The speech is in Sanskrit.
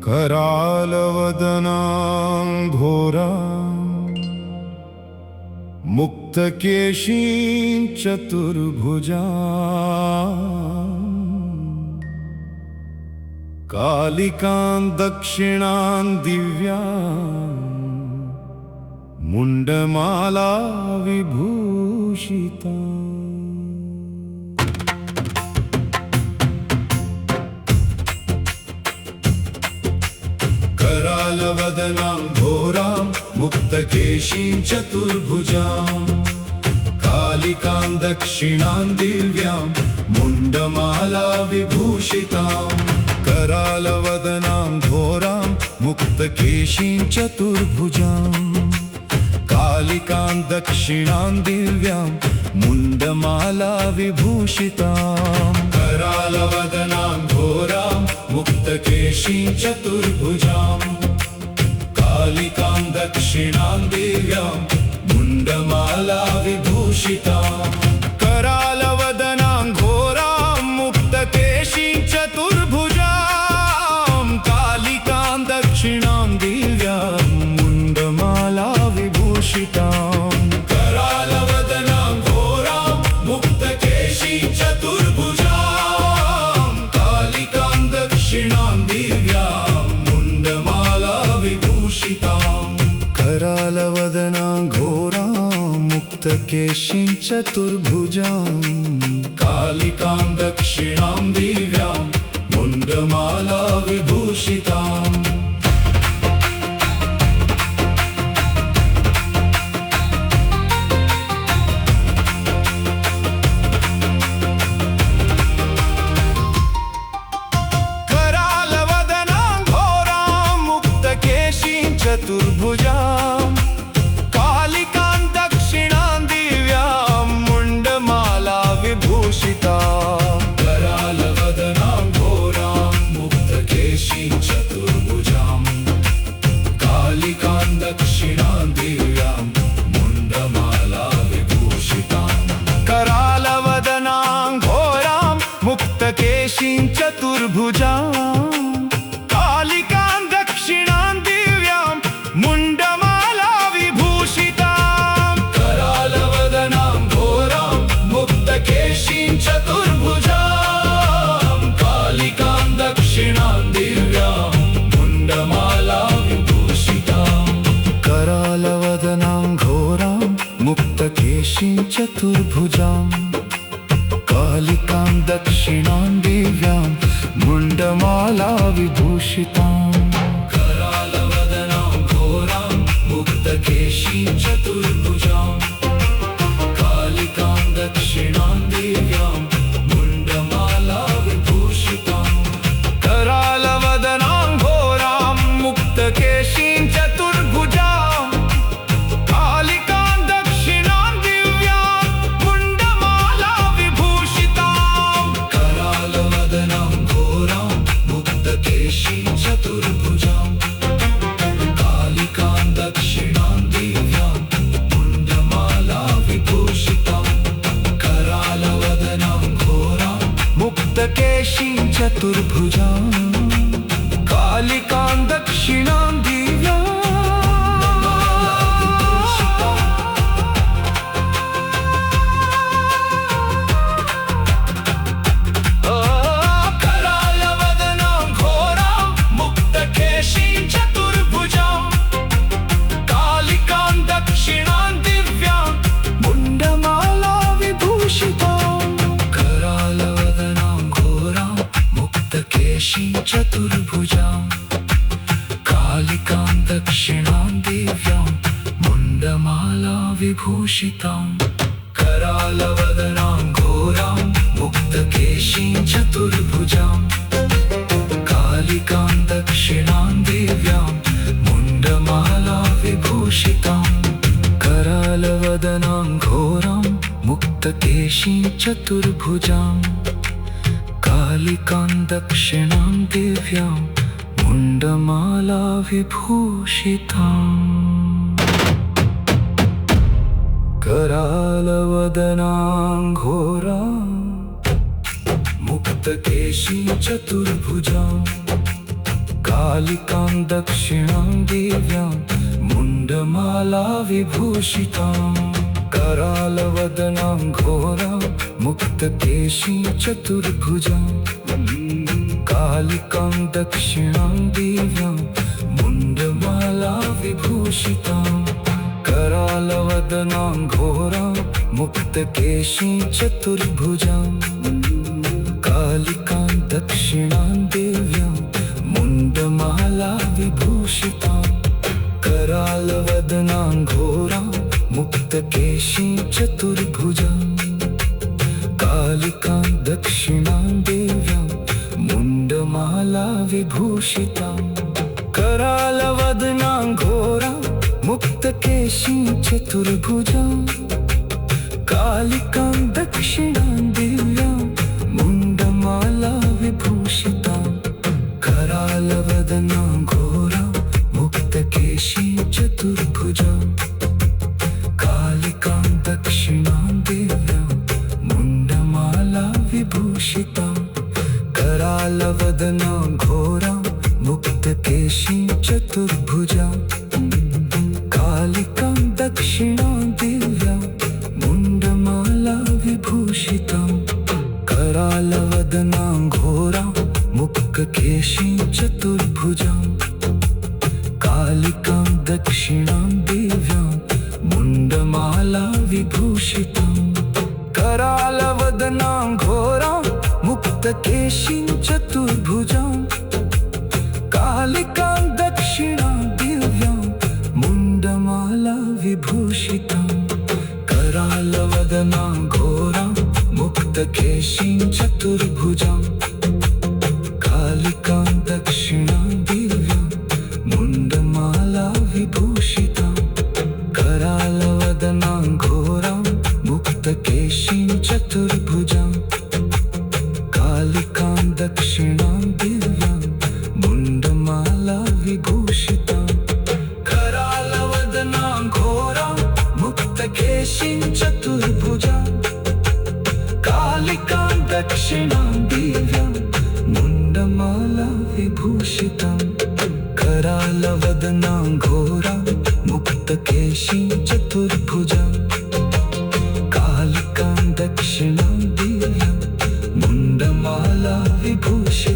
करालवदनां घोरा मुक्तकेशीं चतुर्भुजा कालिकां दक्षिणां दिव्या मुंडमाला विभूषिता करालवदनां घोरां मुक्तकेशीं चतुर्भुजां कालिकां दक्षिणां दिव्यां मुंडमाला विभूषितां करालवदनां घोरां मुक्तकेशीं चतुर्भुजां कालिकां दक्षिणां दिव्यां मुंडमाला विभूषितां करालवदनां घोरां मुक्तकेशीं चतुर्भुजां कालिकां दक्षिणां दिव्यां मुंडमाला विभूषितां करालवदनां घोरां मुक्तकेशीं चतुर्भुजां कालिकां दक्षिणां दिव्यां मुंडमाला विभूषितां करालवदनां घोरां मुक्तकेशीं चतुर्भुजां कालिकां दक्षिणां दिव्यां मुंडमाला विभूषितां करालवदनां घोरां मुक्तकेशीं चतुर्भुजां कालिकां दक्षिणां दिव्यां मुंडमाला विभूषितां चतुर्भुजां कालिकां दक्षिणां दिव्यां मुंडमाला विभूषितां करालवदनां घोरां मुक्तकेशीं चतुर्भुजां कालिकां दक्षिणां दिव्यां मुंडमाला विभूषितां करालवदनां घोरां मुक्तकेशीं चतुर्भुजां कालिकां दक्षिणां दिव्यां मुंडमाला विभूषितां करालवदनां घोरां मुक्तकेशीं चतुर्भुजां कालिकां दक्षिणां दिव्यां मुंडमाला विभूषितां करालवदनां घोरां मुक्तकेशीं चतुर्भुजां कालिकां दक्षिणां दिव्यां मुंडमाला विभूषितां करालवदनां घोरां मुक्तकेशीं चतुर्भुजां कालिकां दक्षिणां दिव्यां मुंडमाला विभूषितां करालवदनां घोरां मुक्तकेशीं चतुर्भुजां कालिकां दक्षिणां दिव्यां मुंडमाला विभूषितां करालवदनां घोरां मुक्तकेशीं चतुर्भुजां कालिकां दक्षिणां दिव्यां मुंडमाला विभूषितां करालवदनां घोरां मुक्तकेशीं चतुर्भुजां कालिकां दक्षिणां दिव्यां करालवदनां घोरां मुक्तकेशीं चतुर्भुजां कालिकां दक्षिणां दिव्यां मुंडमाला विभूषितां करालवदनां घोरां मुक्तकेशीं चतुर्भुजां कालिकां दक्षिणां दिव्यां मुंडमाला विभूषितां करालवदनां घोरां मुक्तकेशीं चतुर्भुजां कालिकां दक्षिणां दिव्यां मुंडमाला विभूषितां करालवदनां घोरां मुक्तकेशीं चतुर्भुजां कालिकां दक्षिणां दिव्यां मुंडमाला विभूषितां करालवदनां घोरां मुक्तकेशीं चतुर्भुजां कालिकां दक्षिणां दिव्यां मुण्डमाला विभूषितां करालवदनां घोरां मुक्तकेशीं चतुर्भुजां कालिकां दक्षिणां दिव्यां मुण्डमाला विभूषितां करालवदनां घोरां मुक्तकेशीं चतुर्भुजां कालिकां दक्षिणां दिव्यां मुण्डमाला विभूषितां करालवदनां घोरां मुक्तकेशीं चतुर्भुजां कालिकां दक्षिणां दिव्यां मुण्डमाला विभूषितां करालवदनां घोरां मुक्तकेशीं चतुर्भुजां कालिकां दक्षिणां दिव्यां मुण्डमाला विभूषितां करालवदनां घोरां मुक्तकेशीं चतुर्भुजां कालिकां दक्षिणां दिव्यां मुण्डमाला विभूषितां करालवदनां घोरां मुक्तकेशीं चतुर्भुजां कालिकां दक्षिणां दिव्यां मुण्डमाला विभूषितां करालवदनां घोरां मुक्तकेशीं चतुर्भुजां कालिकां दक्षिणां दिव्यां मुण्डमाला विभूषितां करालवदनां घोरां मुक्तकेशीं चतुर्भुजां कालिकां दक्षिणां दिव्यां मुण्डमाला विभूषितां करालवदनां घोरां मुक्तकेशीं चतुर्भुजां कालिकां दक्षिणां दिव्यां मुण्डमाला विभूषितां करालवदनां घोरां मुक्तकेशीं चतुर्भुजां कालिकां दक्षिणां दिव्यां मुण्डमाला विभूषितां करालवदनां घोरां मुक्तकेशीं चतुर्भुजां कालिकां दक्षिणां दिव्यां मुण्डमाला विभूषितां करालवदनां घोरां मुक्तकेशीं चतुर्भुजां कालिकां दक्षिणां दिव्यां मुण्डमाला विभूषितां